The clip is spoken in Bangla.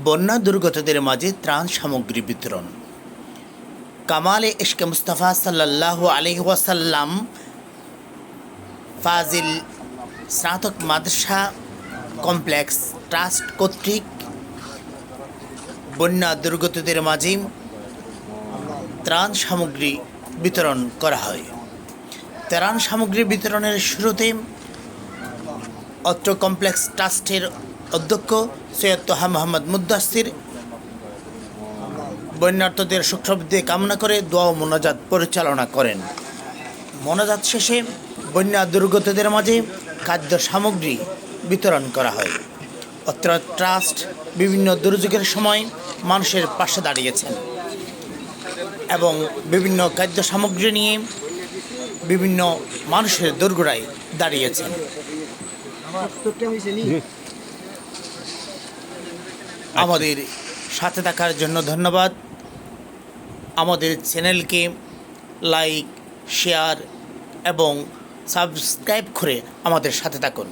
বন্যা দুর্গতদের মাঝে ত্রাণ সামগ্রী বিতরণ। কামালে ইশকে মুস্তাফা সাল্লাল্লাহু আলাইহি ওয়াসাল্লাম ফাজিল স্নাতক মাদ্রাসা কমপ্লেক্স ট্রাস্ট কর্তৃক বন্যা দুর্গতদের মাঝে ত্রাণ সামগ্রী বিতরণ করা হয়। ত্রাণ সামগ্রী বিতরণের শুরুতে অত্র কমপ্লেক্স ট্রাস্টের অধ্যক্ষ সৈয়দ তোহা মোহাম্মদ মুদ্দাসির বন্যার্তদের সুখ সমৃদ্ধি কামনা করে দোয়া ও মোনাজাত পরিচালনা করেন। মোনাজাত শেষে বন্যা দুর্গতদের মাঝে খাদ্য সামগ্রী বিতরণ করা হয়। অত্র ট্রাস্ট বিভিন্ন দুর্যোগের সময় মানুষের পাশে দাঁড়িয়েছেন এবং বিভিন্ন খাদ্য সামগ্রী নিয়ে বিভিন্ন মানুষের দোরগোড়ায় দাঁড়িয়েছেন। আমাদের সাথে থাকার জন্য ধন্যবাদ। আমাদের চ্যানেলকে লাইক, শেয়ার এবং সাবস্ক্রাইব করে আমাদের সাথে থাকুন।